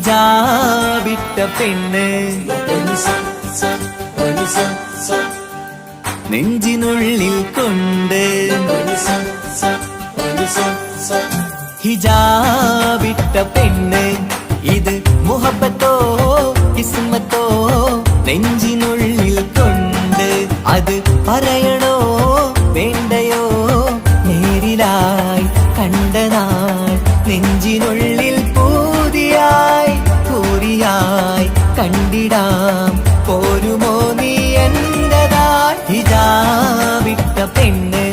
ഹിജാബിട്ട പെണ്ണ് നെഞ്ചിനുള്ളിൽ കൊണ്ട് ഹിജാബിട്ട പെണ്ണ് ഇത് മുഹബത്തോ കിസ്മത്തോ നെഞ്ചിനുള്ളിൽ കൊണ്ട് അത് പറയണോ വേണ്ടയോ നേരിലായി കണ്ട നാൾ നെഞ്ചിനുള്ളിൽ പൂതിയായി പൂരിയായി കണ്ടിടാം പോരുമോ നീ എന്റതായി ഹിജാബിട്ട പെണ്ണ്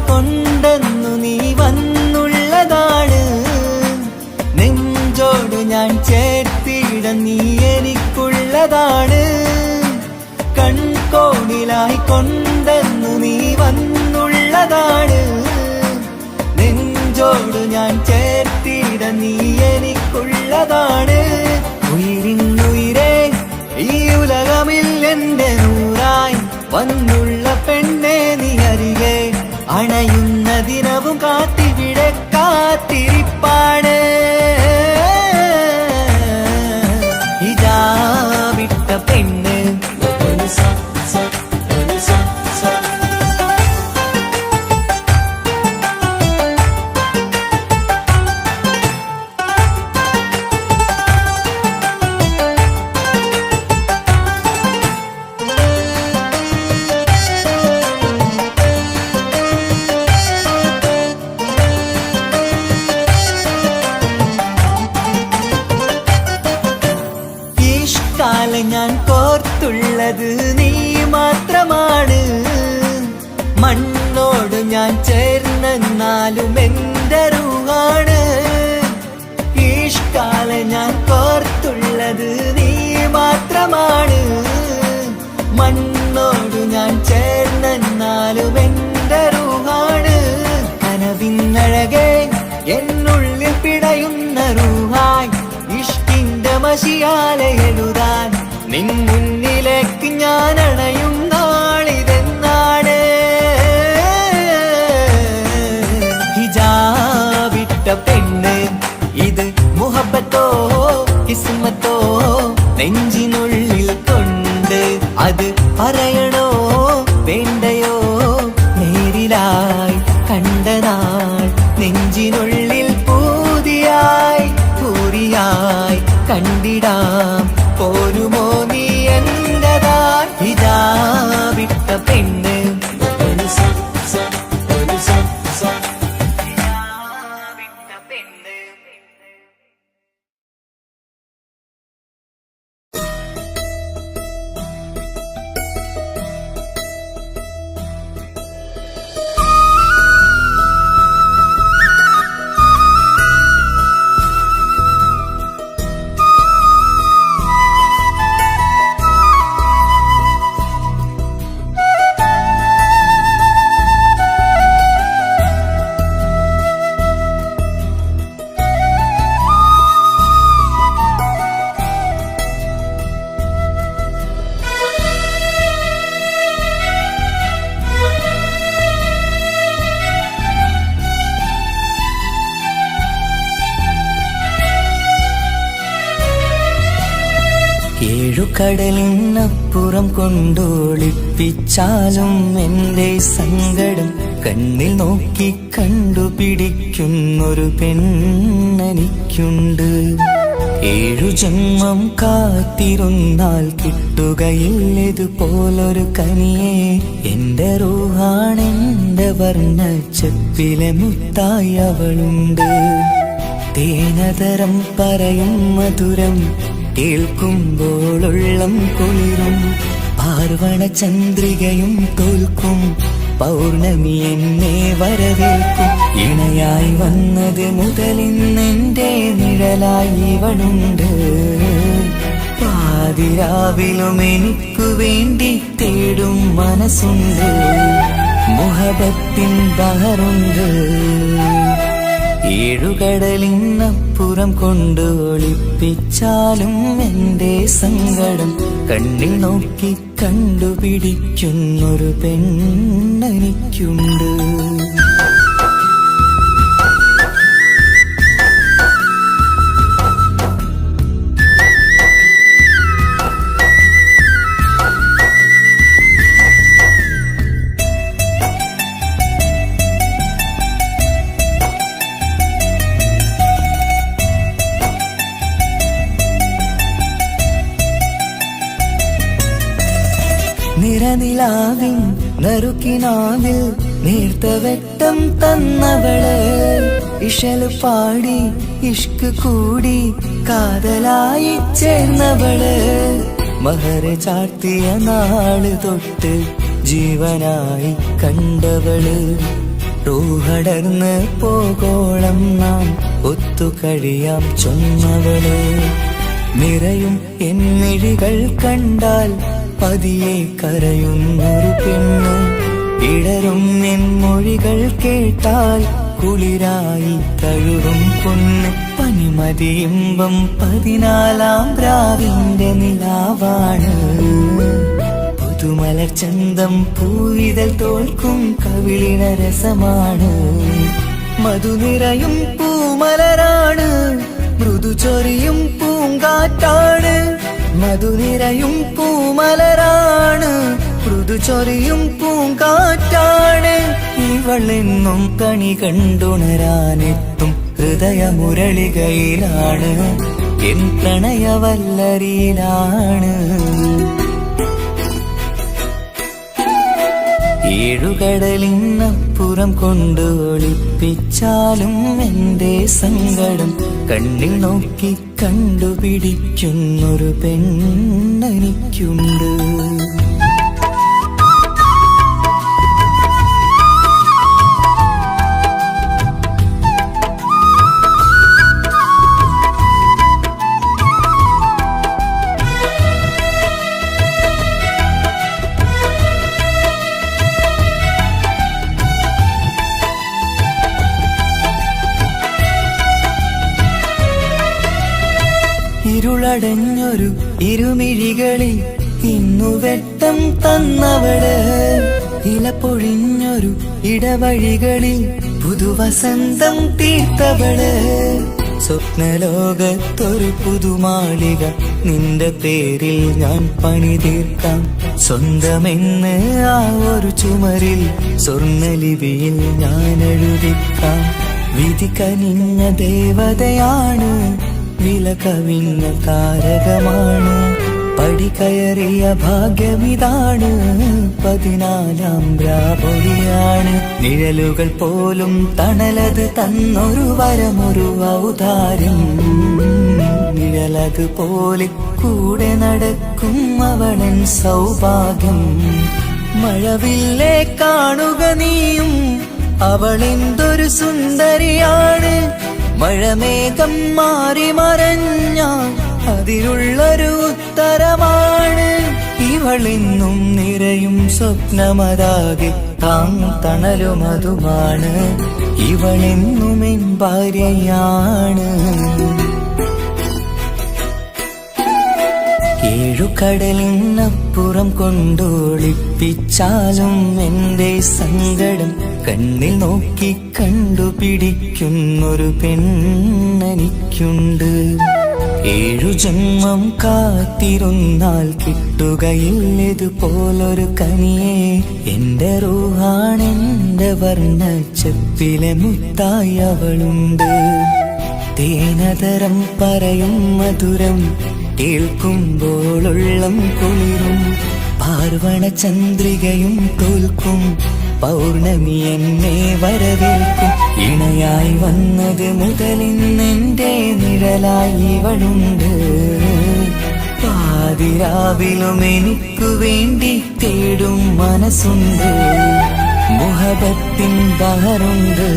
കൊണ്ടെന്നു നീ വന്നുള്ളതാണ് നെഞ്ചോട് ഞാൻ ചേർത്തിട നീ എനിക്കുള്ളതാണ് കൺകോണിലായി കൊണ്ടെന്നു നീ വന്നുള്ളതാണ് നെഞ്ചോട് ഞാൻ ചേർത്തിട നീ എനിക്കുള്ളതാണ് ഉയിരിന്നുയിരേ ഈ ഉലകമിൽ എന്റെ നൂറായി വന്നുള്ള പെണ്ണെ നീ അരികെ അണയുന്ന ദിനവും കാത്തിവിടെ കാത്തിരിപ്പാണ് ഹിജാബിട്ട പെണ്ണ് ഞാൻ കോർത്തുള്ളത് നീ മാത്രമാണ് മണ്ണോട് ഞാൻ ചേർന്നെന്നാലും എന്റെ റൂഹാണ് ഈഷ്കാല ഞാൻ കോർത്തുള്ളത് നീ മാത്രമാണ് മണ്ണോട് ഞാൻ ചേർന്നെന്നാലും എന്റെ റൂഹാണ് കനവിന്നഴകെ എന്നുള്ളിൽ പിടയുന്ന റൂഹായി ഇഷ്കിന്റെ മഷിയാലെ എഴുതാൻ നിൻ മുന്നിലേക്ക് ഞാൻ അണയും നാളിതെന്നാണ് ഹിജാബിട്ട പെണ്ണ് ഇത് മുഹബത്തോ കിസ്മത്തോ നെഞ്ചിനുള്ളിൽ കൊണ്ട് അത് പറയണോ വേണ്ടയോ നേരിലായി കണ്ട നാൾ നെഞ്ചിനുള്ളിൽ പൂതിയായി പൂരിയായി കണ്ടിടാം പോരുമോ നീ എന്റതായി ഹിജാബിട്ട പെണ്ണ് ഏഴുകടലിനപ്പുറം കൊണ്ടോളിപ്പിച്ചാലും എന്റെ സങ്കടം കണ്ണിൽ നോക്കി കണ്ടുപിടിക്കുന്നൊരു പെണ്ണെനിക്കുണ്ട് 7 ജന്മം കാത്തിരുന്നാൽ കിട്ടുകയില്ലതുപോലൊരു കനിയെ എന്റെ റൂഹാണെന്റെ വർണ്ണച്ചപ്പിലെ മുത്തായി അവളുണ്ട് തേനതരം പറയും മധുരം കേൾക്കുമ്പോളുള്ളം കുളിരും പാർവണ ചന്ദ്രികയും തോൽക്കും പൗർണമി എന്നെ വരവേൽക്കും ഇണയായി വന്നത് മുതലിന്നെന്റെ നിഴലായി ഇവളുണ്ട് പാതിരാവിലും എനിക്കു വേണ്ടി തേടും മനസ്സുണ്ട്, മുഹബത്തിൻ ബഹറുണ്ട്. ഏഴുകടലിനപ്പുറം കൊണ്ട് ഒളിപ്പിച്ചാലും എന്റെ സങ്കടം കണ്ണിൽ നോക്കി കണ്ടുപിടിക്കുന്നൊരു പെണ്ണെനിക്കുണ്ട്. നിറനിലാവിൻ നറുക്കിനാവിൽ നേർത്ത വെട്ടം തന്നവള്, ഇശല് പാടി ഇഷ്ക് കൂടി കാതലായി ചേർന്നവള്, മഹർ ചാർത്തിയ നാള് തൊട്ട് ജീവനായി കണ്ടവള്, റൂഹടർന്ന് പോകോളം നാം ഒത്തു കഴിയാം ചൊന്നവള്. നിറയും എന്നിഴികൾ കണ്ടാൽ പതിയെ കരയുന്നൊരു പെണ്ണ്, ഇടരും എൻ മൊഴികൾ കേട്ടാൽ കുളിരായി തഴുകും പൊന്ന്. പനിമതിയിമ്പം 14-ാം രാവിന്റെ നിലാവാണ്, പുതുമലർ ചന്തം പൂവിതൽ തോൽക്കും കവിളിന രസമാണ്. മധുനിറയും പൂമലരാണ്, മൃദു ചൊരിയും പൂങ്കാറ്റാണ്. മധുനിറയും പൂമലരാണ്, മൃദു ചൊരിയും പൂങ്കാറ്റാണ്. ഇവളെന്നും കണി കണ്ടുണരാനെത്തും ഹൃദയമുരളികയിലാണ്, എൻ പ്രണയവല്ലരിയിലാണ്. ഏഴുകടലിനപ്പുറം കൊണ്ട് ഒളിപ്പിച്ചാലും എന്റെ സങ്കടം കണ്ണിൽ നോക്കി കണ്ടുപിടിക്കുന്നൊരു പെണ്ണെനിക്കുണ്ട്. ഇരുളടഞ്ഞൊരു ഇരുമിഴികളിൽ ഇന്നു വെട്ടം തന്നവള്, ഇല പൊഴിഞ്ഞൊരു ഇടവഴികളിൽ പുതുവസന്തം തീർത്തവള്. സ്വപ്നലോകത്തൊരു പുതുമാളിക നിന്റെ പേരിൽ ഞാൻ പണി തീർക്കാം, സ്വന്തമെന്ന് ആ ഒരു ചുമരിൽ സ്വർണ്ണലിപിയിൽ ഞാൻ എഴുതിക്കാം. വിധി കനിഞ്ഞ ദേവതയാണ്, വില കവിഞ്ഞ താരകമാണ്, പടി കയറിയ ഭാഗ്യമിതാണ്, 14-ാം രാപൊലിയാണ്. നിഴലുകൾ പോലും തണലത് തന്നൊരു വരമൊരു ഔദാര്യം, നിഴലത് പോലെ കൂടെ നടക്കും അവളൻ സൗഭാഗ്യം. മഴവില്ലേ കാണുക നീയും, അവളെന്തൊരു സുന്ദരിയാണ്. മഴമേഘം മാറി മറഞ്ഞാൽ അതിലുള്ളൊരു ഉത്തരമാണ്. ഇവളെന്നും നിറയും സ്വപ്നമതാകെ താം തണലുമതുമാണ്. ഇവളെന്നും എൻ ഭാര്യയാണ്. ഏഴുകടലിനപ്പുറം കൊണ്ടൊളിപ്പിച്ചാലും എന്റെ സങ്കടം കണ്ണിൽ നോക്കി കണ്ടുപിടിക്കുന്നൊരു പെണ്ണെനിക്കുണ്ട്. 7 ജന്മം കാത്തിരുന്നാൽ കിട്ടുകയില്ലതുപോലൊരു കനിയെ, എന്റെ റൂഹാണെന്റെ വർണ്ണച്ചെപ്പിലെ മുത്തായി അവളുണ്ട്. തേനതരം പറയും മധുരം കേൾക്കുമ്പോളുള്ളം കുളിരും, പാർവണ ചന്ദ്രികയും തോൽക്കും പൗർണമി എന്നെ വരവേൽക്കും. ഇണയായി വന്നത് മുതലിന്നെന്റെ നിഴലായി ഇവളുണ്ട്, പാതിരാവിലും എനിക്കു വേണ്ടി തേടും മനസ്സുണ്ട്, മുഹബത്തിൻ ബഹറുണ്ട്.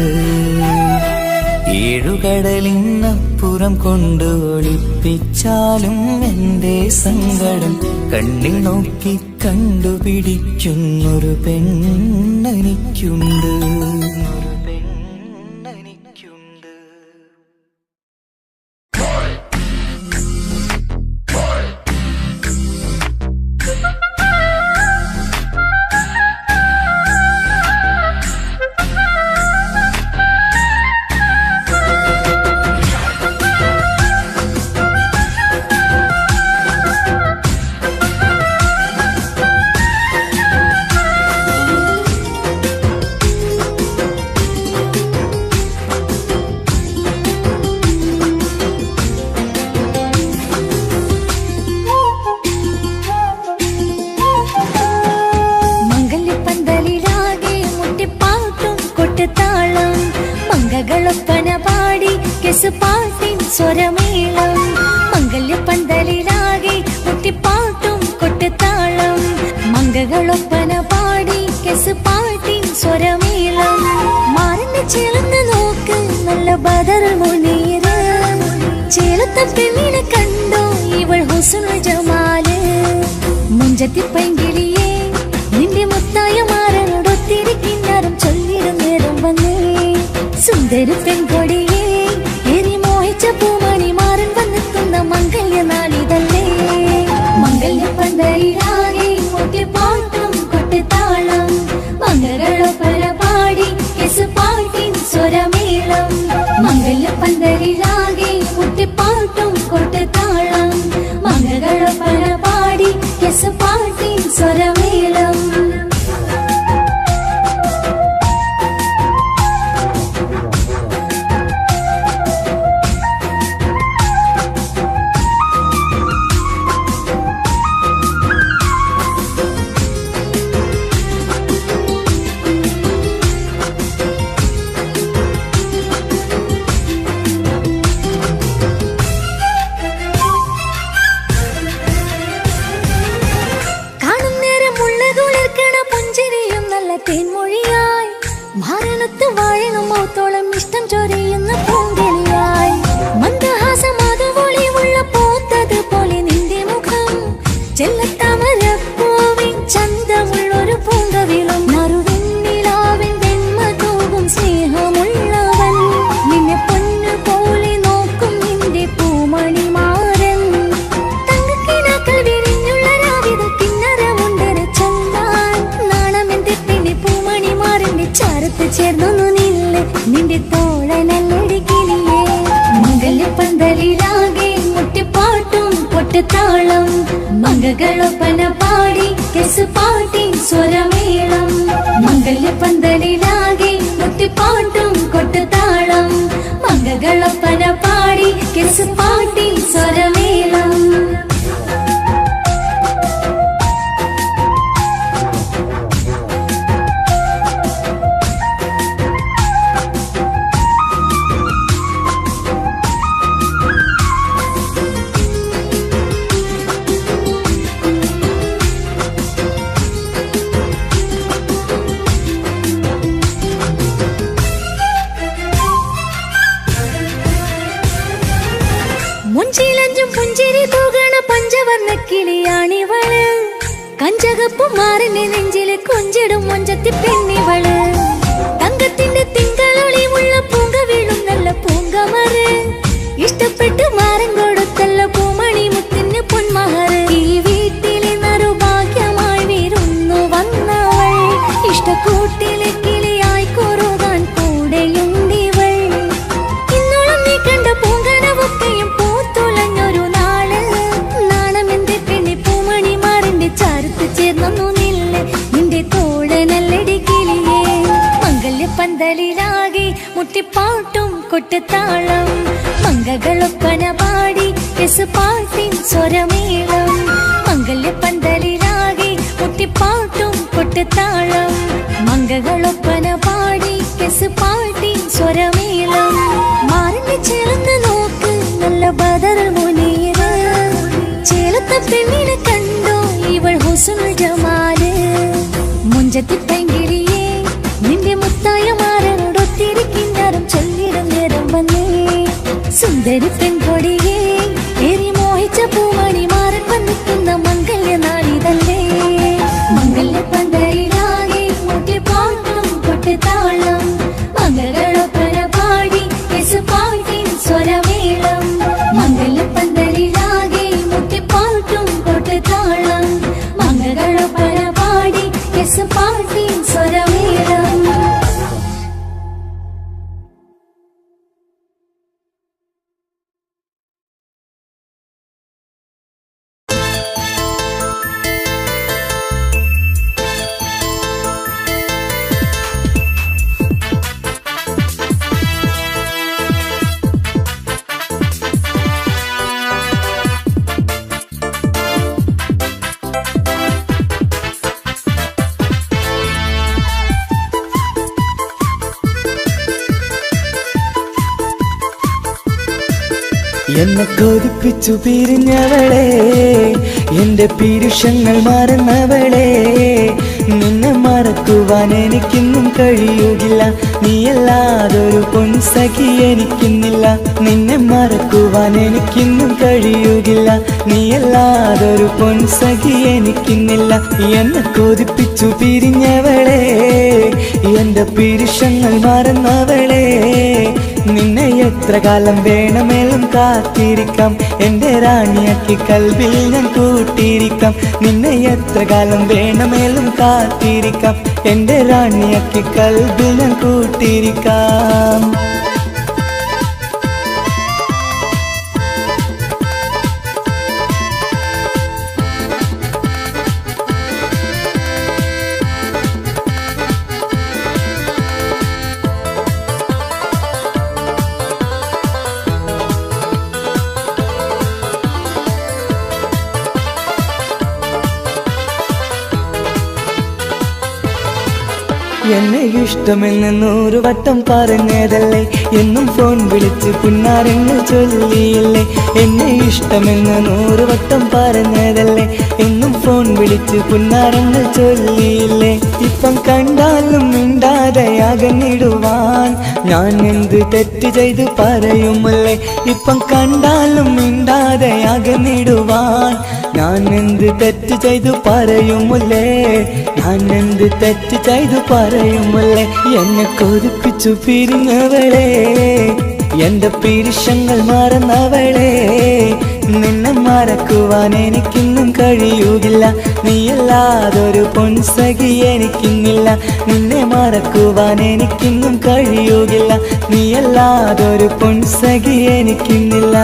ഏഴുകടലിനപ്പുറം കൊണ്ട് ഒളിപ്പിച്ചാലും എന്റെ സങ്കടം കണ്ണിൽ നോക്കി കണ്ടുപിടിക്കുന്നൊരു പെണ്ണെനിക്കുണ്ട്. മംഗളൊപ്പന പാടി കെസുപാട്ടിൻ സ്വരമേളം മംഗല്യപ്പന്തലിലാകെ മുട്ടിപ്പാട്ടും കൊട്ടുതാളം മംഗളൊപ്പന പാടി കെസുപാട്ടിൻ സ്വരമേളം മാറിന്റെ ചേർന്ന് നോക്ക് നല്ല ബദർ മുനീറ് ചേലത്തെ പെണ്ണിനെ കണ്ടോ ഇവൾ ഹുസ്നുൽ ജമാല് മുഞ്ചത്തി പൈങ്കിളിയെ നിന്റെ മുത്തായ മാറനോടൊത്തിരി കിന്നാരം ചൊല്ലിടും നേരം വന്നേ സുന്ദര പെൺകൊടിയെ ഏറി മോഹിച്ച പൂമണി മാറൻ വന്നെത്തുന്ന മംഗല്യ നാളിതല്ലേ മംഗല്യപ്പന്തലിലാകെ മുട്ടിപ്പാട്ടും കൊട്ടുതാളം മംഗളൊപ്പന പാടി കെസുപാട്ടിൻ സ്വരമേളം മംഗല്യപ്പന്തലിലാകെ മുട്ടിപ്പാട്ടും കൊട്ടുതാളം മംഗളൊപ്പന പാടി കെസുപാട്ടിൻ സ്വരമേളം തേൻമൊഴിയായി മാരണത്ത് വാഴണം മൗത്തോളം ഇഷ്ടം ചൊരിയുന്ന പൂങ്കളിയായി മന്ദഹാസമാതുവൊളിവുള്ള പോത്തത് പോലെ നിന്റെ മുഖം ചെല്ലത്താമരപ്പൂവിൻ ചന്തമുള്ളൊരു പൂങ്കവിളും മറുവെണ്ണിലാവിൻ വെണ്മ തൂകും സ്നേഹമുള്ളവൻ നിന്നെ പൊന്നു പോലെ നോക്കും നിന്റെ പൂമണിമാരൻ തങ്കക്കിനാക്കൾ വിരിഞ്ഞുള്ള രാവിത കിന്നരമുണ്ടര ചൊല്ലാൻ നാണമെന്റെ ചാരത്ത് ചേർന്നൊന്നു നില്ല് നിന്റെ തോഴനല്ലടിക്കിളിയേ മംഗല്യപ്പന്തലിലാകെ മുട്ടിപ്പാട്ടും കൊട്ടുതാളം മംഗളൊപ്പന പാടി കെസുപാട്ടിൻ സ്വരമേളം മംഗല്യപ്പന്തലിലാകെ മുട്ടിപ്പാട്ടും കൊട്ടുതാളം മംഗളൊപ്പന പാടി കെസുപാട്ടിൻ സ്വരമേളം മുഞ്ചിലഞ്ചും പുഞ്ചിരി തൂകണ പഞ്ചവർണ്ണ കിളിയാണിവള് കഞ്ചകപ്പും മാറിന്റെ നെഞ്ചില് കൊഞ്ചിടും മൊഞ്ചത്തി പെണ്ണിവള് തങ്കത്തിന്റെ തിങ്കളൊളിവുള്ള പൂങ്ക വീഴും നല്ല പൂങ്കമറ് ഇഷ്ടപ്പെട്ട് മാറൻ കൊടുത്തല്ല പൂമണി മുത്തിന് പൊന്മഹറ് ഈ വീട്ടിലെ നറുഭാഗ്യമായി വീരുന്നു വന്നവൾ ഇഷ്ടക്കൂട്ടിലെ കിളിയായി കൊറുകാൻ കൂടെയുണ്ടിവൾ ഇന്നോളം നീ കണ്ട പൂങ്കനവൊക്കെയും പൂത്തുളഞ്ഞൊരു നാള് നാണമെന്റെ പെണ്ണി പൂമണി മാറിന്റെ ചാരത്ത് ചേർന്നു നില്ല് നിന്റെ തോഴനല്ലടി കിളിയേ മംഗല്യപ്പന്തലിലാകെ മുട്ടിപ്പാട്ടും കൊട്ടുതാളം മംഗളൊപ്പന പാടി കെസുപാട്ടിൻ സ്വരമേളം മംഗല്യപ്പന്തലിലാകെ മുട്ടിപ്പാട്ടും കൊട്ടുതാളം മംഗളൊപ്പന പാടി കെസുപാട്ടിൻ സ്വരമേളം മാറിന്റെ ചേർന്ന് നോക്ക് നല്ല ബദർ മുനീറ് ചേലത്തെ പെണ്ണിനെ കണ്ടോ ഇവൾ ഹുസ്നുൽ ജമാല് മുഞ്ചത്തി പൈങ്കിളിയെ നിന്റെ മുത്തായ മാറനോടൊത്തിരി കിന്നാരം ചൊല്ലിടും നേരം സുന്ദരി പെൺകൊടിയേ ഏറി മോഹിച്ച പൂമണി മാറൻ വന്നിക്കുന്ന മംഗല്യ നാളിതല്ലേ മംഗല്യ പന്തലിലാകെ മുട്ടിപ്പാട്ടും കൊട്ടുതാളം മംഗളൊപ്പന പാടി പാട്ടിൻ സ്വരമേളം മംഗല്യ പന്തലിലാകെ മുട്ടിപ്പാട്ടും കൊട്ടുതാളം മംഗളൊപ്പന പാടി പാട്ടിൻ സ്വരമേളം. എന്നെ കൊതിപ്പിച്ചു പിരിഞ്ഞവളെ എന്റെ പീരുഷങ്ങൾ മറന്നവളെ നിന്നെ മറക്കുവാൻ എനിക്കിന്നും കഴിയുകില്ല നീയല്ലാതൊരു പൊൻസഖി എനിക്കിന്നില്ല നിന്നെ മറക്കുവാൻ എനിക്കിന്നും കഴിയുകില്ല നീയല്ലാതൊരു പൊൻസഖി എനിക്കിന്നില്ല എന്നെ കൊതിപ്പിച്ചു പിരിഞ്ഞവളെ എന്റെ പീരുഷങ്ങൾ മറന്നവളെ നിന്നെ എത്ര കാലം വേണമെങ്കിലും കാത്തിരിക്കാം എന്റെ റാണിയാക്കി കൽവിൽ ഞാൻ കൂട്ടിയിരിക്കാം നിന്നെ എത്ര കാലം വേണമെങ്കിലും കാത്തിരിക്കാം എന്റെ റാണിയാക്കി കൽവിൽ ഞാൻ കൂട്ടിയിരിക്കാം. എന്നെ ഇഷ്ടമെന്ന് 100 വട്ടം പറഞ്ഞതല്ലേ എന്നും ഫോൺ വിളിച്ച് പുന്നാരെന്ന് ചൊല്ലിയില്ലേ എന്നെ ഇഷ്ടമെന്ന് 100 വട്ടം പറഞ്ഞതല്ലേ എന്നും ഫോൺ വിളിച്ച് പുന്നാരെന്ന് ചൊല്ലിയില്ലേ ഇപ്പം കണ്ടാലും മിണ്ടാതെ അകന്നിടുവാൻ ഞാൻ എന്ത് തെറ്റ് ചെയ്ത് പറയുമല്ലേ ഇപ്പം കണ്ടാലും മിണ്ടാതെ അകന്നിടുവാൻ ഞാൻ എന്ത് തെറ്റ് ചെയ്തു പറയുമല്ലേ ഞാൻ എന്ത് തെറ്റ് ചെയ്തു പറയുമല്ലേ എന്നെ കൊതിപ്പിച്ചു പിരിഞ്ഞവളെ എന്റെ പീരുഷങ്ങൾ മറന്നവളെ നിന്നെ മറക്കുവാൻ എനിക്കിന്നും കഴിയുകില്ല നീയല്ലാതൊരു പൊൻസഖി എനിക്കിന്നില്ല നിന്നെ മറക്കുവാൻ എനിക്കിന്നും കഴിയുകില്ല നീയല്ലാതൊരു പൊൻസഖി എനിക്കിന്നില്ല.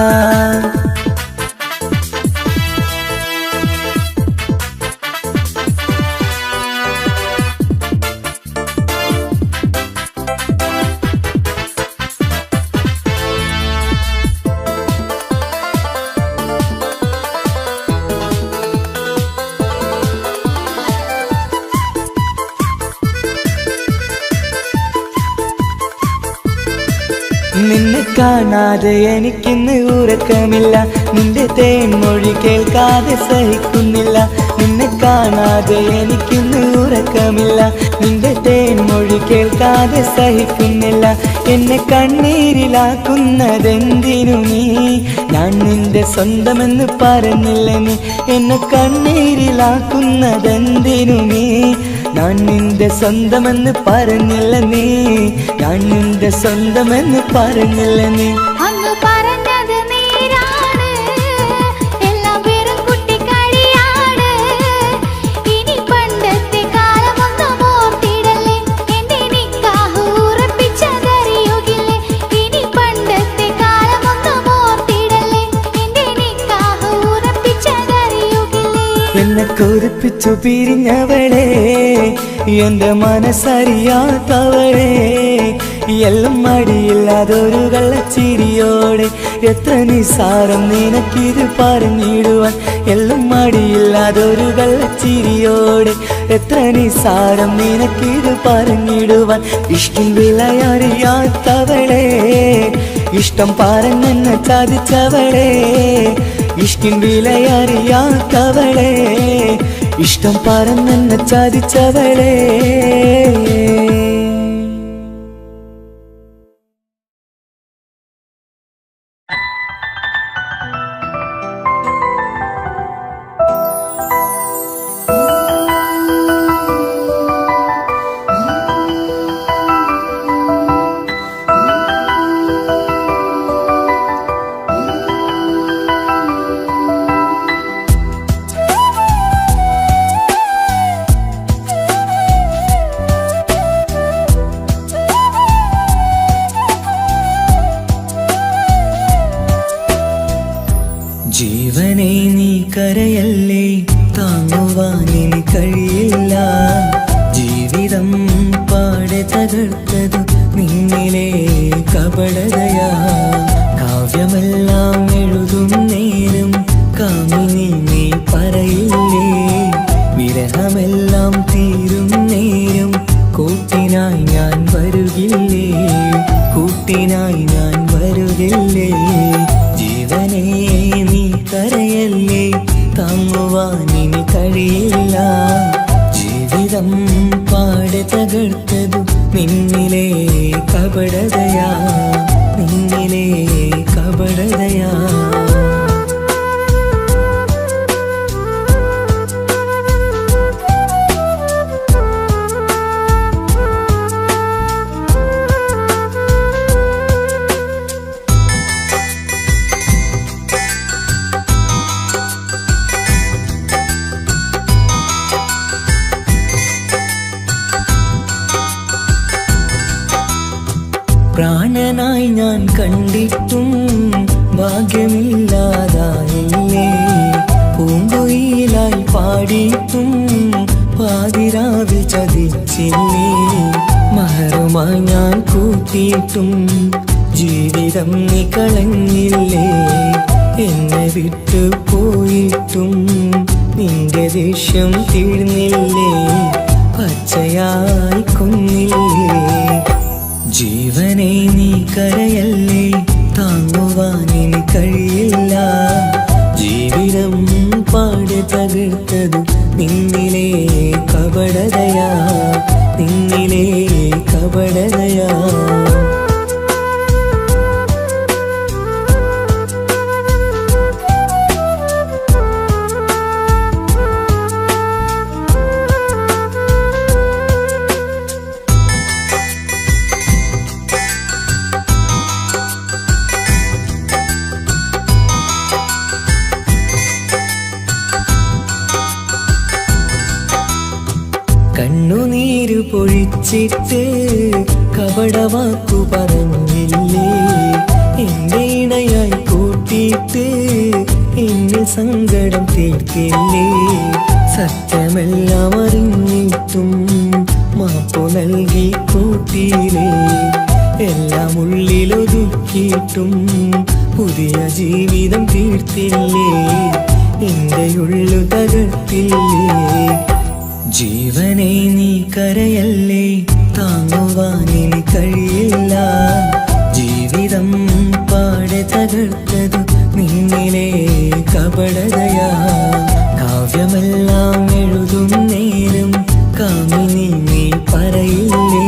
നിന്നെ കാണാതെ എനിക്കിന്ന് ഉറക്കമില്ല നിന്റെ തേൻമൊഴി കേൾക്കാതെ സഹിക്കുന്നില്ല നിന്നെ കാണാതെ എനിക്കിന്ന് ഉറക്കമില്ല നിന്റെ തേൻമൊഴി കേൾക്കാതെ സഹിക്കുന്നില്ല എന്നെ കണ്ണീരിലാക്കുന്നതെന്തിനു നീ ഞാൻ നിന്റെ സ്വന്തമെന്ന് പറഞ്ഞില്ല നീ എന്നെ കണ്ണീരിലാക്കുന്നതെന്തിനു നീ ഞാൻ നിന്റെ സ്വന്തമെന്ന് പറഞ്ഞില്ല നീ ഞാൻ നിന്റെ സ്വന്തമെന്ന് പറഞ്ഞില്ല നീ. അങ്ങ് പറഞ്ഞത് നേരാണ് എല്ലാം വെറും കുട്ടിക്കളിയാണ് ഇനി പണ്ടത്തെ കാലമൊന്നും ഓർത്തിടല്ലേ എന്റെ നിക്കാഹ് ഉറപ്പിച്ചതറിയുകില്ലേ ഇനി പണ്ടത്തെ കാലമൊന്നും ഓർത്തിടല്ലേ എന്റെ നിക്കാഹ് ഉറപ്പിച്ചതറിയുകില്ലേ എന്നെ കൊതിപ്പിച്ചു പിരിഞ്ഞവളെ എന്റെ മനസ്സറിയാത്തവളെ എല്ലാം മടിയില്ലാതൊരു കള്ളച്ചിരിയോടെ എത്ര നിസാരം നിനക്കിത് പറഞ്ഞിടുവാൻ എല്ലാം മടിയില്ലാതൊരു കള്ളച്ചിരിയോടെ എത്ര നിസാരം നിനക്കിത് പറഞ്ഞിടുവാൻ ഇഷ്ടം വിലയറിയാത്തവളെ ഇഷ്ടം പറഞ്ഞെന്നെ ചതിച്ചവളെ ഇഷ്ടം വിലയറിയാത്തവളെ ഇഷ്ടം പറഞ്ഞെന്നെ ചതിച്ചവളെ. നീ കരയല്ലേ, താങ്ങുവാനിനി കഴിയില്ല. ജീവിതം പാടെ തകർത്തതു നിന്നിലെ കപടതയാ. കാവ്യമെല്ലാം എഴുതും നേരം കാമിനി നീ പറയില്ലേ, വിരഹമെല്ലാം തീരും നേരം കൂട്ടിനായി ഞാൻ വരുകില്ലേ, കൂട്ടിനായി ഞാൻ വരുകില്ലേ. ജീവനേ നീ കരയല്ലേ, താങ്ങുവാനിനി കഴിയില്ല. ജീവിതം പാടെ തകർത്തതു നിന്നിലെ കപടതയാ, നിന്നിലെ കപടതയാ. പ്രാണനായി ഞാൻ കണ്ടിട്ടും ഭാഗ്യമില്ലാതായില്ലേ, പൂങ്കുയിലായി പാടിയിട്ടും പാതിരാവിൽ ചതിച്ചില്ലേ. മഹറുമായി ഞാൻ കൂട്ടിയിട്ടും ജീവിതം നീ കളഞ്ഞില്ലേ, എന്നെ വിട്ടു പോയിട്ടും നിന്റെ ദേഷ്യം തീർന്നില്ലേ, പച്ചയായി കൊന്നില്ലേ. ജീവനേ നീ കരയല്ലേ, താങ്ങുവാനിനി കഴിയില്ല. ജീവിതം പാടെ തകർത്തതു നിന്നിലെ കപടതയാ, നിന്നിലെ കപടതയാ. കണ്ണുനീരു പൊഴിച്ചിട്ട് കപടവാക്കു പറഞ്ഞില്ലേ, എന്റെ ഇണയായി കൂട്ടിയിട്ട് എന്നിൽ സങ്കടം തീർക്കില്ലേ. സത്യമെല്ലാം അറിഞ്ഞിട്ടും മാപ്പു നൽകി കൂട്ടിയില്ലേ, എല്ലാം ഉള്ളിലൊതുക്കിയിട്ടും പുതിയ ജീവിതം തീർത്തില്ലേ, എന്റെ ഉള്ളു തകർത്തില്ലേ. ജീവനേ നീ കരയല്ലേ, താങ്ങുവാനിനി കഴിയില്ല. ജീവിതം പാടെ തകർത്തതു നിന്നിലെ കപടതയാ. കാവ്യമെല്ലാം എഴുതും നേരം കാമിനി നീ പറയില്ലേ,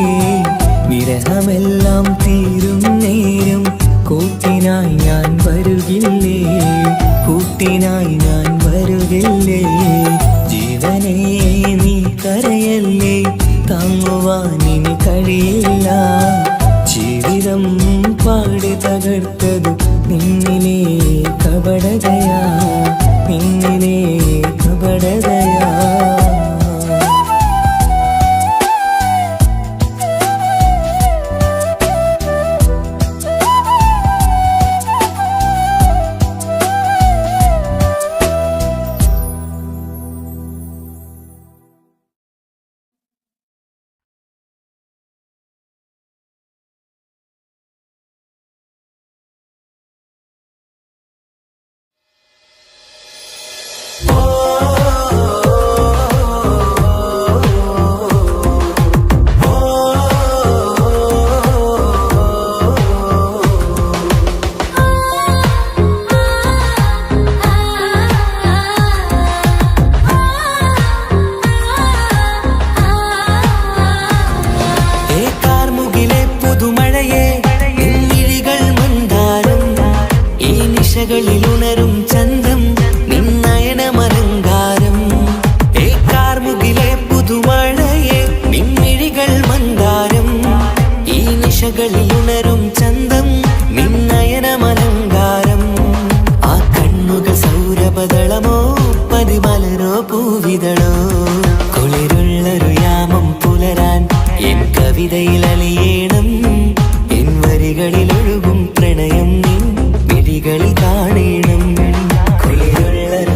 വിരഹമെല്ലാം തീരും നേരം കൂട്ടിനായി ഞാൻ വരുകില്ലേ, കൂട്ടിനായി ഞാൻ വരുകില്ലേ. ജീവനേ നീ കരയല്ലേ, താങ്ങുവാനിനി കഴിയില്ല. ജീവിതം പാടെ തകർത്തതു നിന്നിലെ കപടതയാ, നിന്നിലെ കപടതയാ. നിശകളിലുണരും ചന്തം നിന്നയനമലങ്കാരം. കാർമുകിലെ പുതുമഴയെ നിൻമിഴികൾ മന്ദാരം. ഈ നിശകളിലുണരും ചന്തം നിന്നയനമലങ്കാരം. ആ കണ്ണുകൾ സൗരഭദളമോ പതിമലരോ പൂവിതളോ. കുളിരുള്ളൊരു യാമം പുലരാൻ എൻ കവിതയിൽ അലിയേണം. എൻ വരികളിലൊഴുകും പ്രണയം നിൻ മിഴികളിൽ കാണണം. കുളിരുള്ളൊരു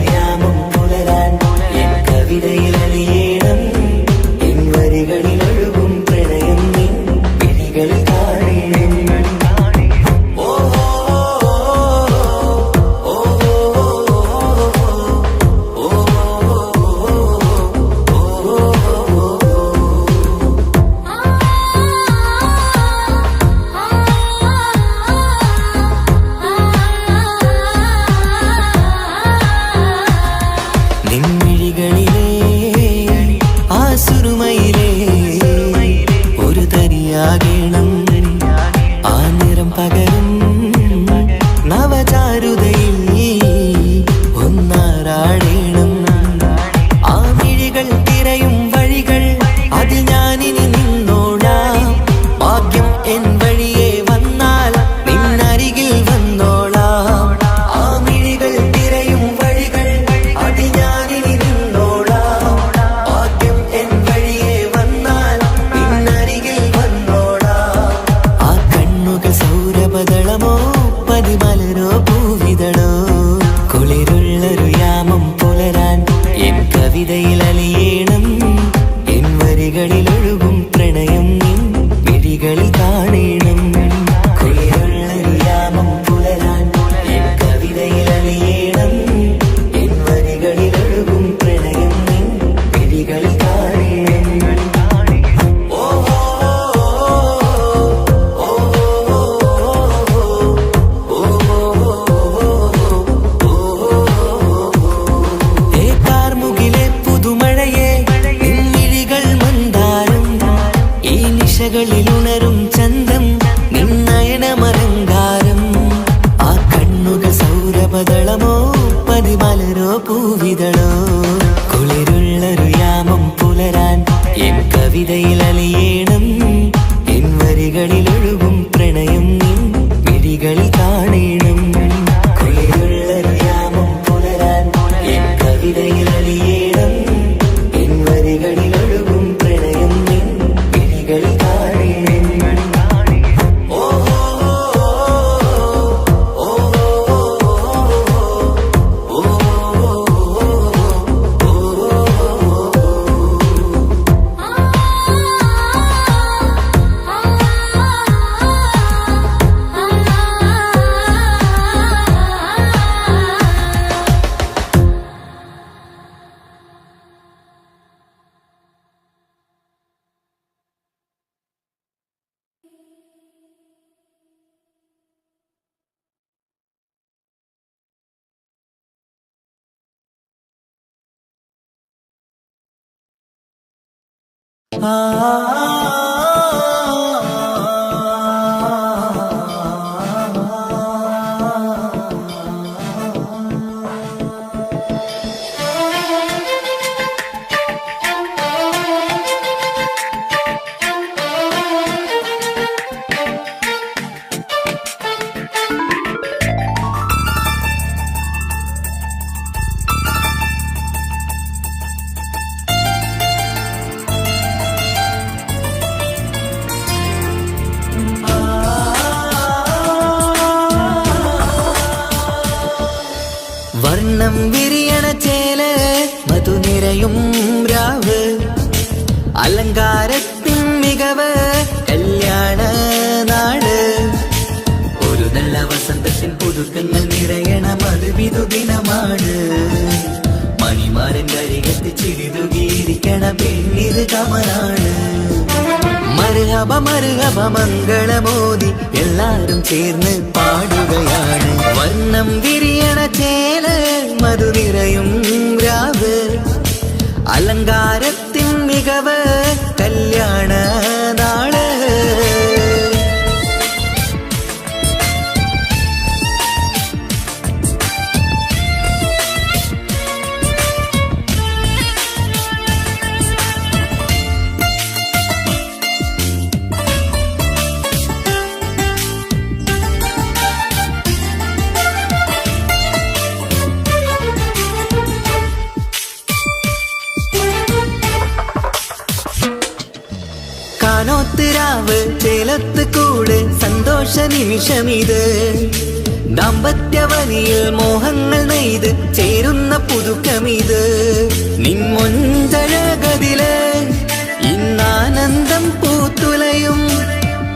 പൂവിതളോ കുളിരുള്ളൊരു യാമം പുലരാൻ എൻ കവിതയിൽ അലിയേണം എൻ വരികളിൽ ഒഴുകും പ്രണയം നിൻ മിഴികളിൽ കാണണം കുളിരുള്ളൊരു യാമം പുലരാൻ എൻ കവിതയിൽ അലിയേണം എൻ വരികളിൽ ഒഴുകും പ്രണയം നിൻ മിഴികളിൽ കാണണം വർണ്ണം വിരിയണ ചേല മധുനിരയും രാവ് അലങ്കാരത്തിൻ മികവ് കല്യാണ നാട് ഒരു നല്ല വസന്തത്തിൻ പുതുക്കങ്ങൾ നിറയണ മധുവിധു ദിനമാണ് മണിമാരൻ അരികത്ത് ചിരിതുകീരിക്കണ പെണ്ണിത് കമലാണ് മർഹബ മർഹബ മംഗളമോദി എല്ലാരും ചേർന്ന് പാടുകയാണ് വർണ്ണം വിരിയണ ചേല മധുനിരയും രാവ് അലങ്കാരത്തിൻ മികവ് കല്യാണ നാള് കാനോത്തിരാവ് ചേലത്ത് കൂട് സന്തോഷ നിമിഷമിത് ദാമ്പത്യവനിയിൽ മോഹങ്ങൾ നെയ്ത് ചേരുന്ന പുതുക്കമിത് നിൻമൊഞ്ചഴകതില് ഇന്നാനന്ദം പൂത്തുലയും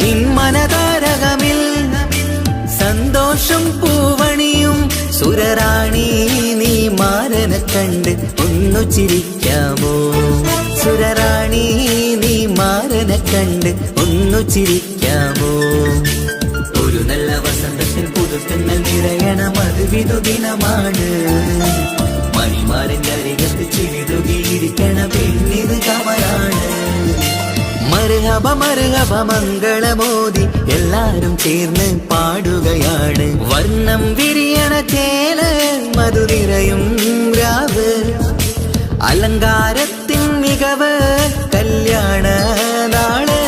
നിൻ മനതാരകമിൽ സന്തോഷം പൂവണിയും സുരറാണി നീ മാരനെ കണ്ട് ഒന്നു ചിരിക്കാമോ സുരറാണി നീ മാരനെ കണ്ട് ഒന്നു ചിരിക്കാമോ ഒരു നല്ല വസന്തത്തിൽ പുതുക്കങ്ങൾ നിറയണ മധുവിധു ദിനമാണ് മണിമാരന്റെ അരികത്ത് ചിരിതുകീരിക്കണ പെണ്ണിത് കമലാണ് മർഹബ മർഹബ മംഗളമോദി എല്ലാരും ചേർന്ന് പാടുകയാണ് വർണ്ണം വിരിയണ ചേല മധുനിരയും രാവ് അലങ്കാരത്തിൻ മികവ് കല്യാണ നാള്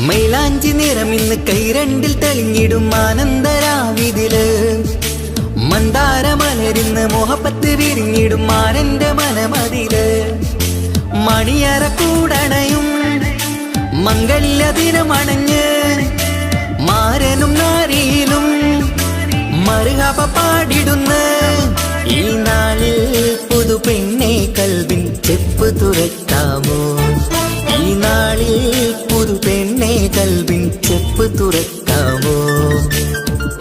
മൈലാഞ്ചി നിറമിന്ന് കൈരണ്ടിൽ തെളിഞ്ഞിടും ആനന്ദരാവിതില് മന്ദാരമലരിന്ന് മോഹപ്പത്ത് വിരിഞ്ഞിടും മാനന്റെ മനമതില് മണിയറ കൂടണയും മംഗല്യ ദിനമണഞ്ഞ് മാരനും നാരിയിലും മർഹബ പാടിടുന്ന ഈ നാളിൽ പുതു പെണ്ണെ കൽവിൻ ചെപ്പ് തുറക്കാമോ ഈ നാളിൽ പുതു പെണ്ണെ കൽവിൻ ചെപ്പ് തുറക്കാമോ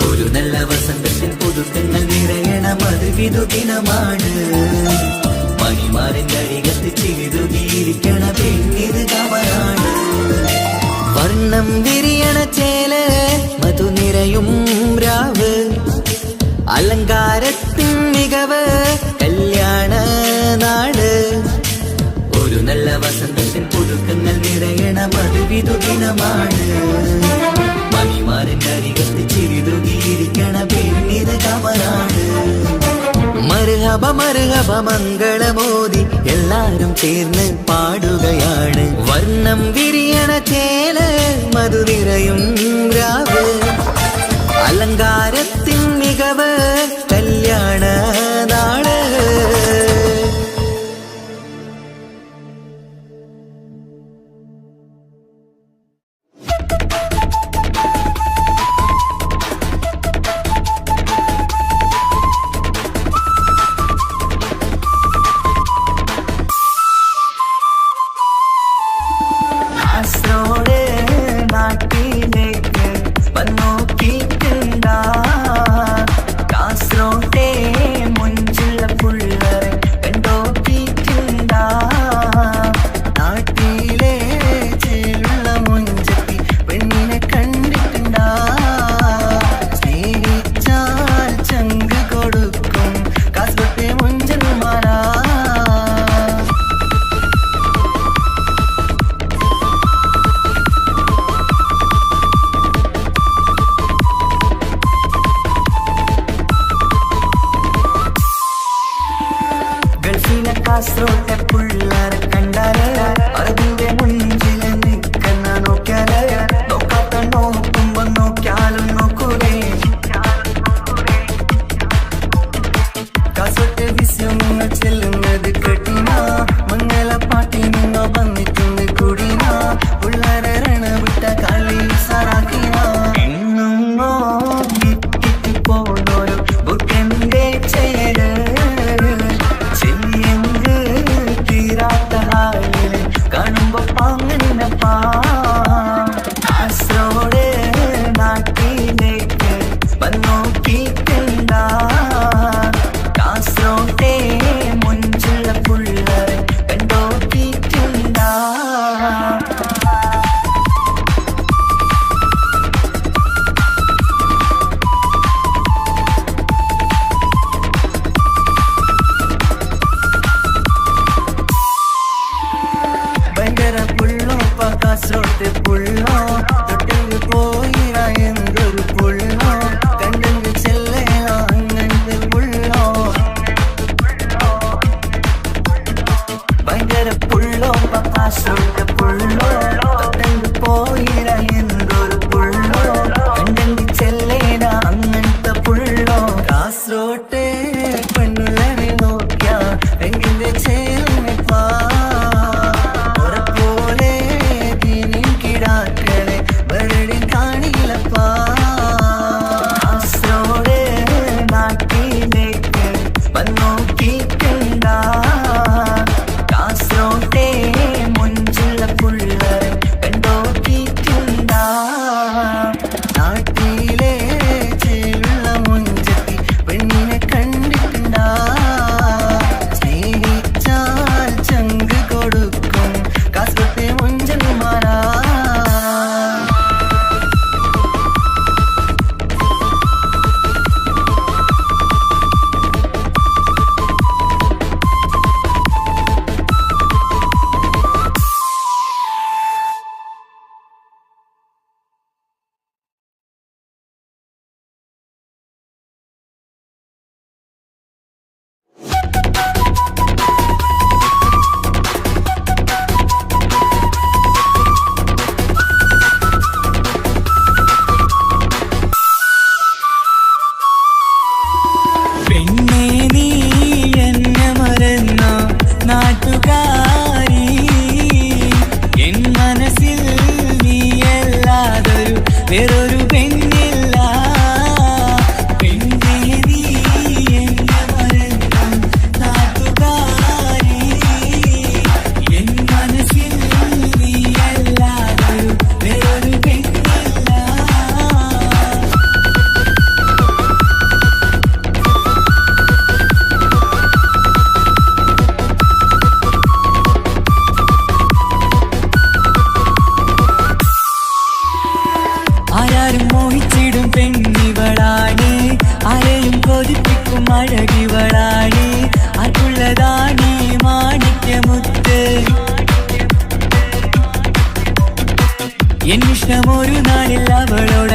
ഒരു നല്ല വസന്തത്തിൽ പുതുക്കങ്ങൾ നിറയണ മധുവിധു ദിനമാണ് മണിമാരന്റെ അരികത്ത് ചിരിതുകിയിരിക്കണ പെണ്ണിത് കമലാണ്. വർണ്ണം വിരിയണ ചേല മധു നിറയും രാവ് അലങ്കാരത്തിൻ മികവ് കല്യാണ നാട്. ഒരു നല്ല വസന്തത്തിൻ പുതുക്കങ്ങൾ നിറയണ മധുവിധു ദിനമാണ്. മണിമാരന്റെ അരികത്ത് ചിരിതുകിയിരിക്കണ പെണ്ണിത് കമലാണ്. മർഹബ മർഹബ മംഗളമോദി എല്ലാരും ചേർന്ന് പാടുകയാണ്. വർണ്ണം വിരിയണ ചേല മധു നിറയും രാവ് അലങ്കാരത്തിൻ മികവ് കല്യാണ നാട്.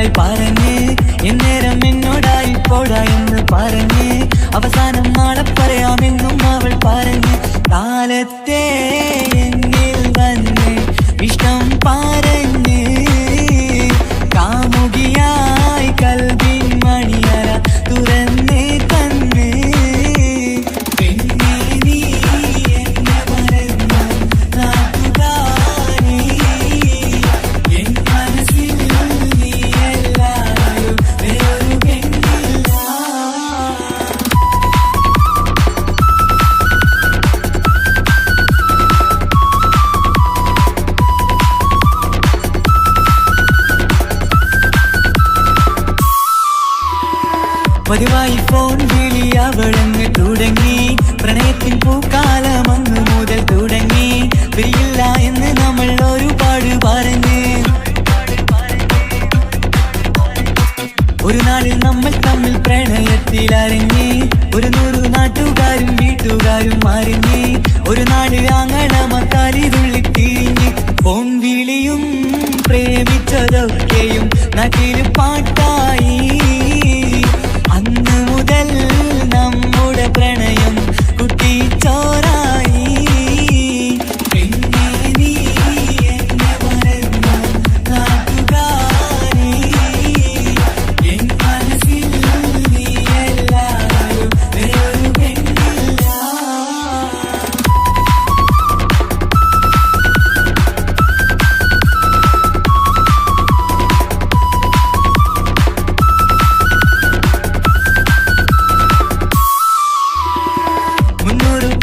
എന്നോടായി പറഞ്ഞ് എന്നേരം എന്നോടായി പോടാ എന്ന് പറഞ്ഞ് അവസാനം നാളെ പറയാമെന്നും അവൾ പറഞ്ഞ് കാലത്തെ എന്നിൽ വന്ന് ഇഷ്ടം പറഞ്ഞ് കാമുകിയായി കൽവിൻ മണിയറ തുറന്ന് തന്ന് പെണ്ണേ നീ എന്നെ മറന്നു നാട്ടുകാരി എൻ മനസ്സിൽ നീ എല്ലാവരും വേറൊരു പെണ്ണില്ല. പതിവായി ഫോൺ വിളി അവളങ്ങ് തുടങ്ങി പ്രണയത്തിൻ പൂക്കാലം അന്ന് മുതൽ തുടങ്ങി പിരിയില്ല എന്ന് നമ്മൾ ഒരുപാട് പറഞ്ഞ് ഒരു നാളിൽ നമ്മൾ തമ്മിൽ പ്രണയത്തിൽ അറിഞ്ഞ് 100 നാട്ടുകാരും വീട്ടുകാരും അറിഞ്ഞ് ഒരു നാട് ആങ്ങളമക്കാലിതുള്ളി തിരിഞ്ഞ് ഫോൺ വിളിയും പ്രേമിച്ചതൊക്കെയും നാട്ടിൽ പാട്ടായി അന്ന് മുതൽ നമ്മുടെ പ്രണയം കുട്ടിച്ചോറായി പെണ്ണേ നീ എന്നെ മറന്നു നാട്ടുകാരി എൻ മനസ്സിൽ നീ എല്ലാവരും വേറൊരു പെണ്ണില്ല.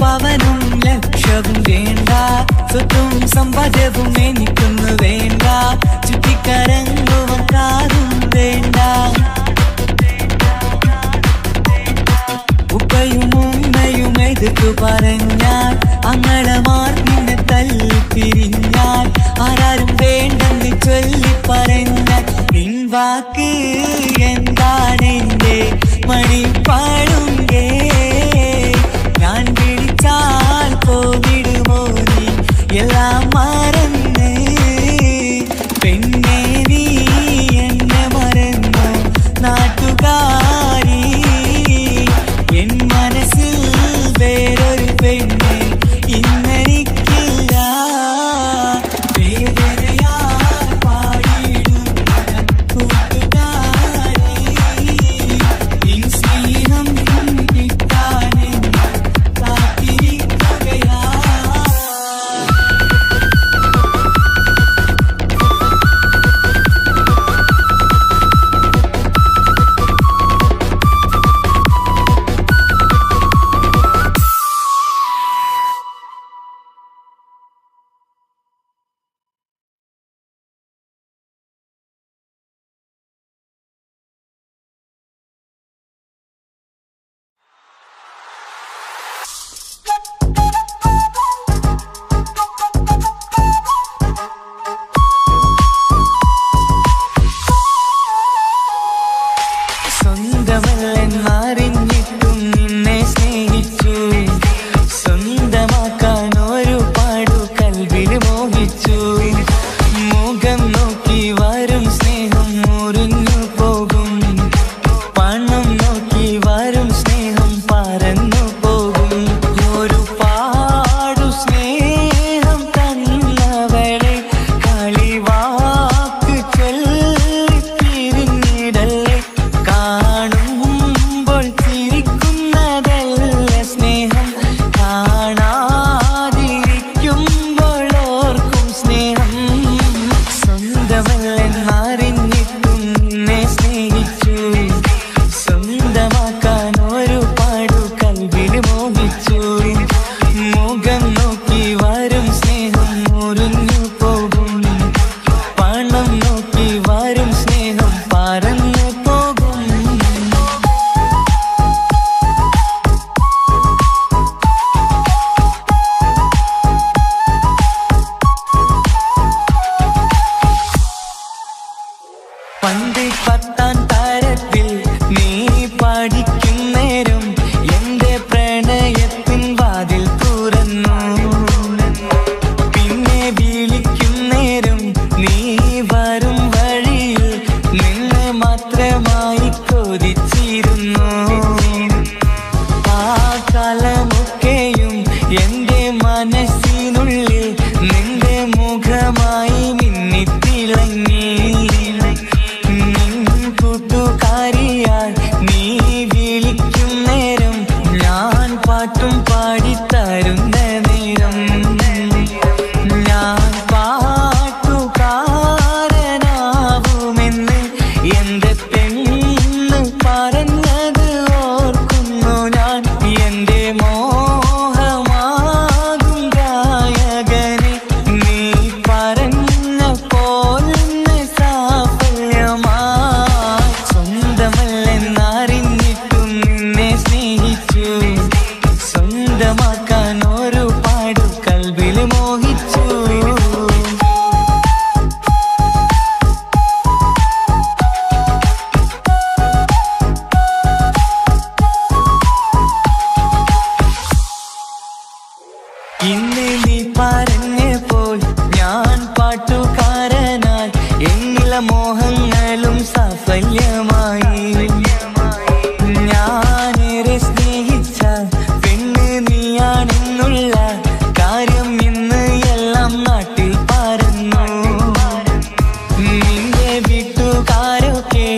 പവനും ലക്ഷവും വേണ്ട സ്വത്തും സമ്പാദ്യവും എനിക്കൊന്നു വേണ്ട ചുറ്റിക്കറങ്ങുവാൻ കാറും വേണ്ട ഉപ്പയും ഉമ്മയും എതിർത്തു പറഞ്ഞാൽ അങ്ങളമാർ നിന്നെ തല്ലി പിരിഞ്ഞാൽ ആരാരും വേണ്ടെന്ന് ചൊല്ലി പറഞ്ഞാൽ നിൻ വാക്ക് എന്താണെന്റെ മണിപ്പാടുങ്കേ ഞാൻ വിളിച്ചാൽ പോവിടുമോ നീ എല്ലാം മറന്ന് പെണ്ണേ നീ എന്നെ മറന്നു നാട്ടുകാരി എൻ മനസ്സിൽ വേറൊരു പെണ്ണ് ഇന്നെനിക്കില്ല വേദനയാൽ പാടിയിടുന്ന കൂട്ടുകാരി നിൻ സ്നേഹം കിട്ടാനെന്ന് കാത്തിരിക്കുകയാ. മനസ്സിനുള്ളിൽ നിന്റെ മുഖമായി മിന്നിത്തിളങ്ങി കൂട്ടുകാരിയായി നീ വിളിക്കും നേരം ഞാൻ പാട്ടും പാടിത്തരുന്ന നേരം ഞാൻ പാട്ടുകാരനാവുമെന്ന് എന്റെ പെണ്ണ് പറഞ്ഞത് ഓർക്കുന്നു ഞാൻ എന്റെ മോഹമാകും ഗായകനെ നീ പറഞ്ഞ പോലൊന്ന് സാഫല്യമായി സ്വന്തമല്ലെന്നറിഞ്ഞിട്ടും നിന്നെ സ്നേഹിച്ചു സ്വന്തമാക്കാൻ ഒരുപാട് കൽബിൽ മോഹിച്ചു ഇന്ന് നീ പറഞ്ഞപ്പോൾ ഞാൻ പാട്ടുകാരനായി എന്നില മോഹങ്ങളും സാഫല്യമായി ഞാനേറെ സ്നേഹിച്ച പെണ്ണ് നീയാണെന്നുള്ള കാര്യം ഇന്ന് എല്ലാം നാട്ടിൽ പറഞ്ഞു നിന്റെ വീട്ടുകാരൊക്കെ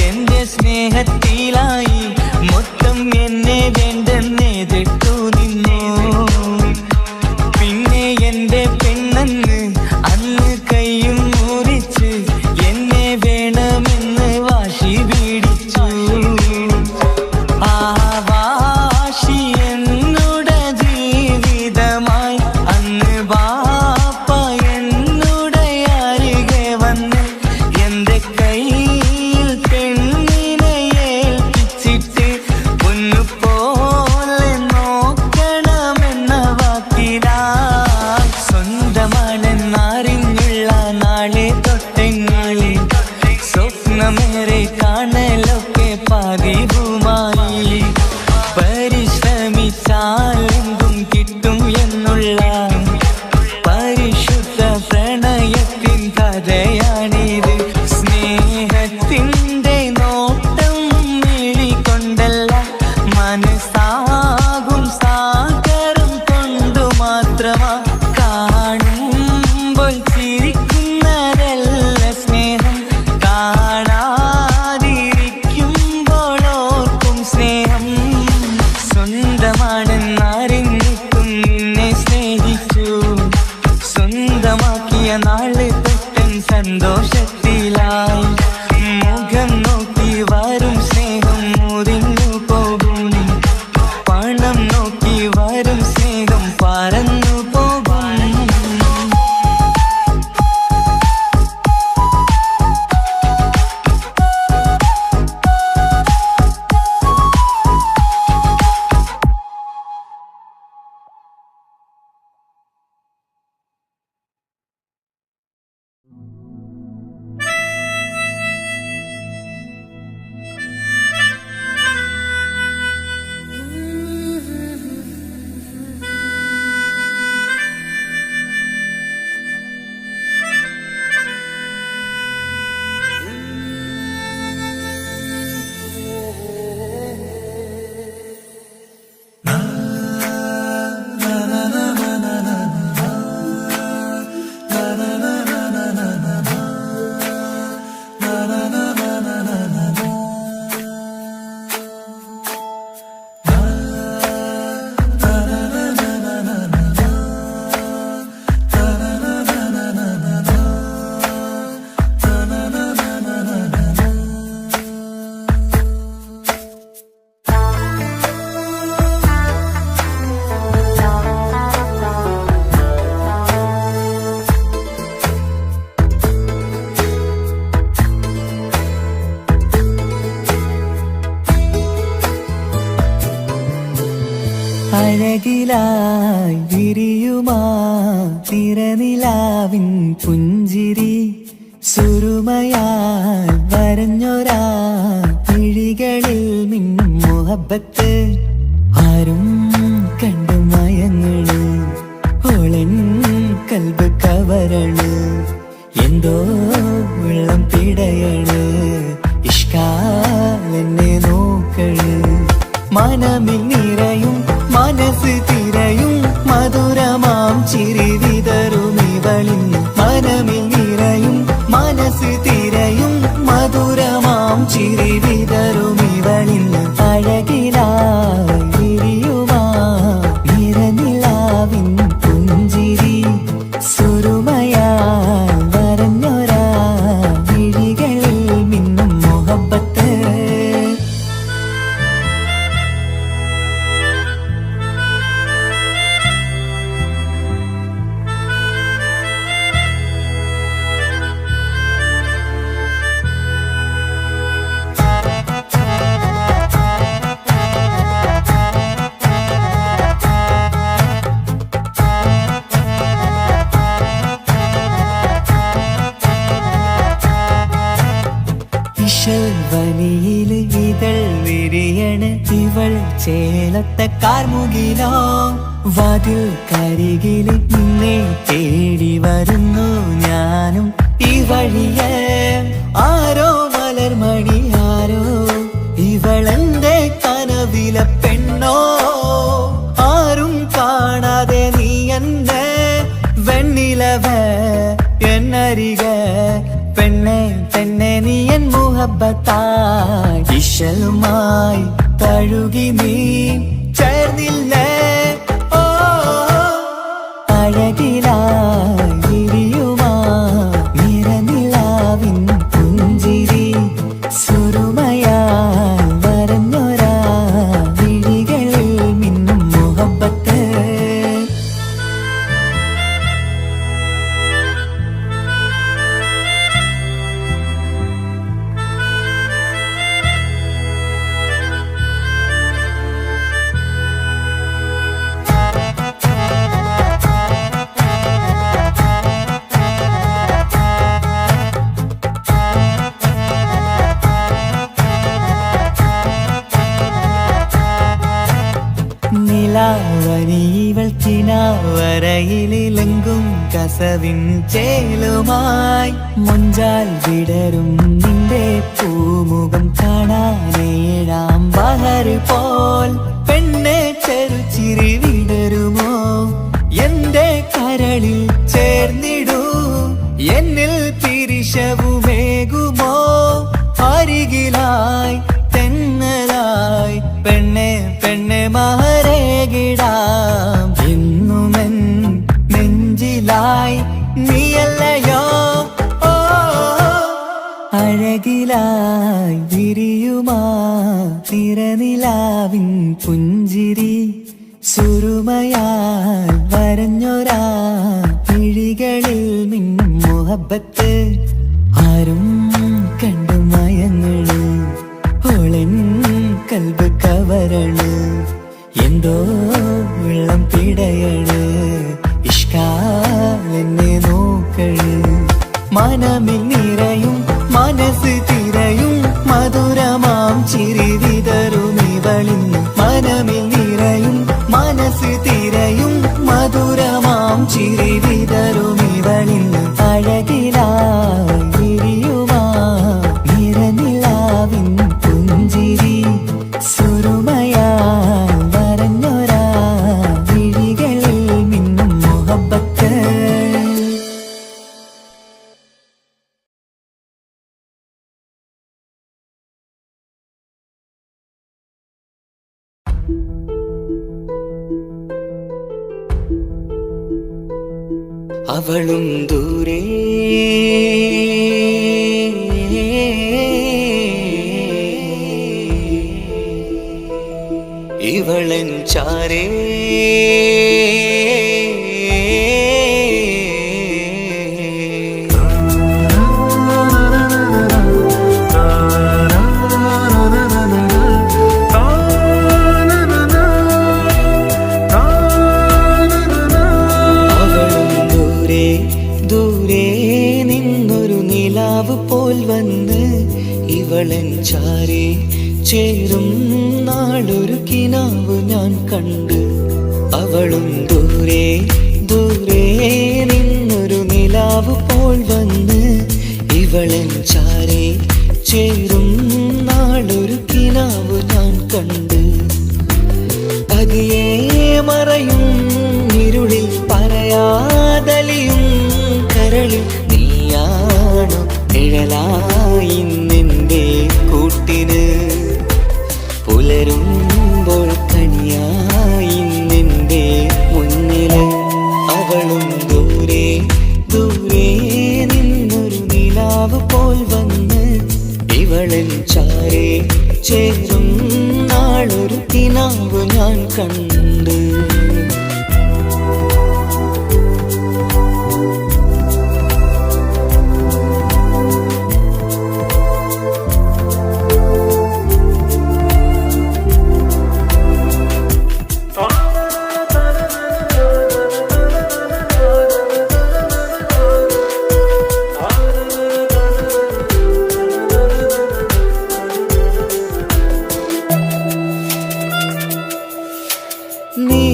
എന്റെ സ്നേഹത്തിലായി മൊത്തം എന്നെ വേണ്ടെന്നെതിർത്തു നിന്നു പിന്നെ എന്റെ പെണ്ണെന്ന് അന്ന് കൈയും മുറിച്ച് എന്നെ വേണമെന്ന് വാശി പിടിച്ചു ആ വാശി എന്നുടെ ജീവിതമായി അന്ന് ബാപ്പ എന്നുടെ അരികെ വന്ന് എന്റെ കയ്യിൽ പെണ്ണിനെ ഏൽപ്പിച്ചിട്ട് പൊന്നുപോലെ നോക്കണമെന്ന വാക്കിലാ സ്വന്തമാണെന്നറിഞ്ഞുള്ള നാളെ തൊട്ടെന്നാളെ സ്വപ്നമേറെ കാണലൊക്കെ പതിവുമായി പരിശ്രമിച്ചാൽ എന്തും കിട്ടും എന്നുള്ള പരിശുദ്ധ പ്രണയത്തിൻ കഥയാണിത് സ്നേഹത്തിൻ്റെ നോട്ടം നേടിക്കൊണ്ടല്ല മനസ്സാകും സാഗരം കൊണ്ടു മാത്രമാ കാണുമ്പോൾ ചിരിക്കുന്നതല്ല സ്നേഹം കാണാതിരിക്കുമ്പോൾ ഓർക്കും സ്നേഹം സ്വന്തമാണെന്നറിഞ്ഞിട്ടും നിന്നെ സ്നേഹിച്ചു സ്വന്തമാക്കിയ നാള് തൊട്ടൻ സന്തോഷത്തിലായി മുഖം നോക്കി വരും സ്നേഹം മുറിഞ്ഞു പോകും പണം നോക്കി വരും സ്നേഹം പറന്നു പോകും അഴകിലായി വിരിയുമാ തിരനിലാവിൻ പുഞ്ചിരി സുരുമയാൽ വരഞ്ഞൊരാ വിഴികളിൽ മിന്നും മുഹബത്ത് ആരും കണ്ടു മയങ്ങള് ഓളൻ കൽബ് കവരണ് എന്തോ വെള്ളം പിടയണ് ഇഷ്കാലെന്നെ നോക്കള് മനമിൽ നിറയും മനസ്സ് തിരയും മധുരമാ ചിരി വിതറും ഇവളിന്ന് അഴകിലായി വിരിയുമാ നിറനിലാവിൻ പുഞ്ചിരി സുറുമയാൽ വരഞ്ഞൊരാ വിഴികളിൽ മിന്നും മുഹബത്ത് വനിയില് ഇതൾ വിരിയണ് ഇവൾ ചേലത്തെ കാർമുകിലോ വാതിൽ കരികില് നിന്നെ തേടി വരുന്നു ഞാനും ഈ വഴിയെ ആരോ മലർമണി ആരോ ഇവളെന്റെ കനവിലെ പെണ്ണോ ആരും കാണാതെ നീ എന്നെ വെണ്ണിലവ എന്നരിക പെണ്ണെ പെണ്ണെ നീ എൻ മുഹബത്തായി ഇശലുമായി തഴുകി നീ ചേർന്നില്ലേ ഓ അഴകിലായി വിരിയുമാ നിറനിലാവിൻ പുഞ്ചിരി സുറുമയാൽ വരഞ്ഞൊരാ വിഴികളിൽ മിന്നും മുഹബത്ത് നിലാവനിവൾ കിനാവരയിലെങ്കും കസവിൻ ചേലുമായി മൊഞ്ചാൽ വിടരും നിന്റെ പൂമുഖം കാണാനേഴാം ബഹറ് പോൽ പെണ്ണെ ചെറുചിരി വിടരുമോ എന്റെ കരളിൽ ചേർന്നിടൂ എന്നിൽ പിരിശവുമേകുമോ അരികിലായി തെന്നലായി പെണ്ണെ പെണ്ണെ മഹരേകിടാം എന്നുമെൻ നെഞ്ചിലായി നീയല്ലയോ ഓ അഴകിലായി വിരിയുമാ തിരനിലാവിൻ പുഞ്ചിരി സുറുമയാൽ വരഞ്ഞൊരാ വിഴികളിൽ മിന്നും മുഹബത്ത് ആരും കണ്ടു മയങ്ങള് ഓളൻ കൽബ് കവരണ് എന്തോ വെള്ളം പിടയണ് ഇഷ്കാലെന്നെ നോക്കള് മനമിൽ നിറയും മനസ്സ് തിരയും മധുരമാം ചിരി വിതറും ഇവളിന്ന് മനമിൽ നിറയും മനസ്സ് തിരയും മധുരമാം ചിരി വിതറും ഇവളിന്ന് അഴകിലായി വിരിയുമാ നിറനിലാവിൻ പുഞ്ചിരി സുറുമയാൽ വരഞ്ഞൊരാ വിഴികളിൽ മിന്നും മുഹബത്ത് അവളും ദൂരെ ഇവളൻ ചാരേ പോൽ വന്ന് ഇവളൻ ചാരേ ചേരും നാളൊരു കിനാവ് ഞാൻ കണ്ട് അവളും ദൂരെ ദൂരെ നിന്നൊരു നിലാവ് പോൽ വന്ന് ഇവളൻ ചാരേ ചേരും നാളൊരു കിനാവ് ഞാൻ കണ്ട് പതിയെ മറയും ഇരുളിൽ പറയാതലിയും കരളിൽ നീയാണു നിഴലായി നിന്റെ കൂട്ട് അവളും ദൂരെ ദൂരെ നിന്നൊരു നിലാവ് പോൽ വന്ന് ഇവളൻ ചാരേ ചേരും നാളൊരു കിനാവ് ഞാൻ കണ്ട്.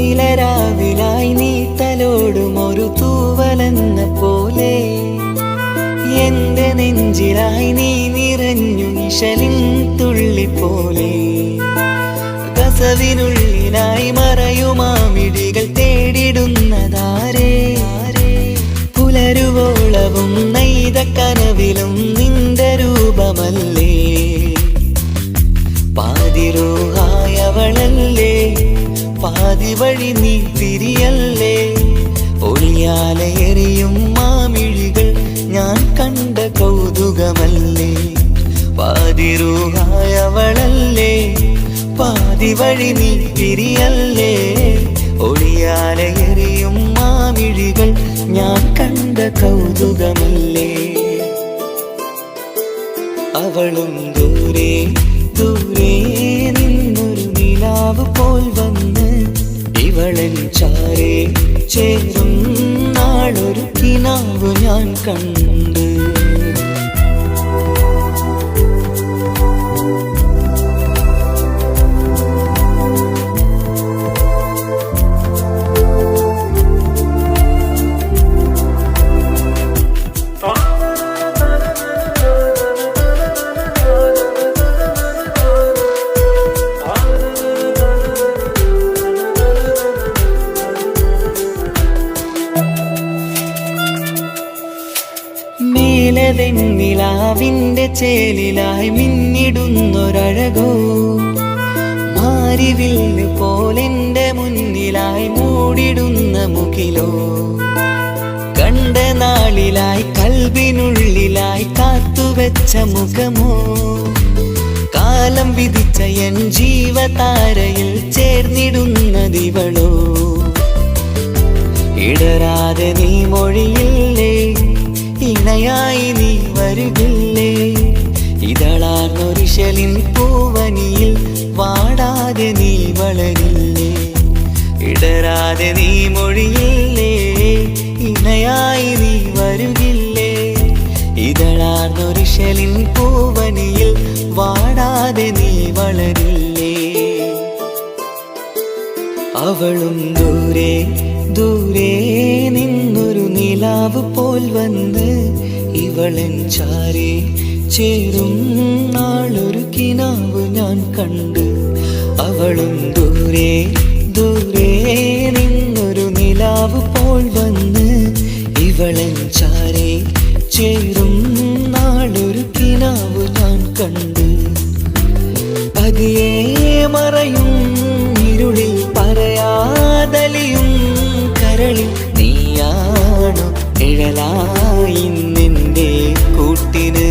നീലരാവിലായി നീ തലോടും ഒരു തൂവലെന്ന പോലെ എന്റെ നെഞ്ചിലായി നീ നിറഞ്ഞു നിശലിൻ തുള്ളി പോലെ. കസവിനുള്ളിലായി മറയുമാമിടികൾ തേടിടുന്നതാരേ പുലരുവോളവും നെയ്ത കനവിലും നിന്റെ രൂപമല്ലേ. പാതിരൂഹായവളല്ലേ പാതി വഴി നീ തിരിയല്ലേ. ഒളിയാലെ എറിയും മാമിഴികൾ ഞാൻ കണ്ട കൗതുകമല്ലേ. പാതിരൂഹായവളല്ലേ പാതി വഴി നീ തിരിയല്ലേ. ഒളിയാലെ എറിയും മാമിഴികൾ ഞാൻ കണ്ട കൗതുകമല്ലേ. അവളും ദൂരെ ദൂരെ നിന്നൊരു നിലാവ് പോൽ വന്ന് ഇവളൻ ചാരേ ചേരും നാളൊരു കിനാവ് ഞാൻ കണ്ട്. നിലാവിന്റെ ചേലിലായി മിന്നിടുന്നൊരഴകോ മാരിവില്ല് പോലെന്റെ മുന്നിലായി മൂടിടുന്ന മുകിലോ. കണ്ട നാളിലായി കൽബിനുള്ളിലായി കാത്തുവെച്ച മുഖമോ. കാലം വിധിച്ച എൻ ജീവതാരയിൽ ചേർന്നിടുന്നതിവളോ. ഇടരാതെ നീ മൊഴിയില്ലേ ഇണയായി നീ വരുകില്ലേ. ഇതളാർന്നൊരിശലിൻ പൂവനിയിൽ വാടാതെ നീ വളരില്ലേ. ഇടരാതെ നീ മൊഴിയില്ലേ ഇണയായി നീ വരുകില്ലേ. ഇതളാർന്നൊരിശലിൻ പൂവനിയിൽ വാടാതെ നീ വളരില്ലേ. അവളും ദൂരെ ദൂരെ നിന്നൊരു നിലാവ് പോൽ വന്ന് ഇവളൻ ചാരേ ചേരും നാളൊരു കിനാവ് ഞാൻ കണ്ട്. അവളും ദൂരെ ദൂരെ നിന്നൊരു നിലാവ് പോൽ വന്ന് ഇവളൻ ചാരേ ചേരും നാളൊരു കിനാവ് ഞാൻ കണ്ട്. പതിയെ മറയും ഇരുളിൽ പറയാതലിയും കരളിൽ നീയാണു നിഴലായി നിന്റെ കൂട്ടിന്.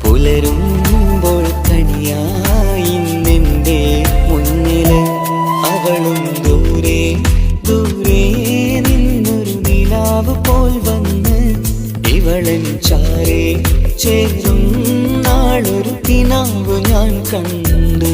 പുലരുമ്പോൾ കണിയായി നിന്റെ മുന്നില്. അവളും ദൂരെ ദൂരെ നിന്നൊരു നിലാവ് പോൽ വന്ന് ഇവളൻ ചാരേ ചേരും നാളൊരു കിനാവ് ഞാൻ കണ്ട്.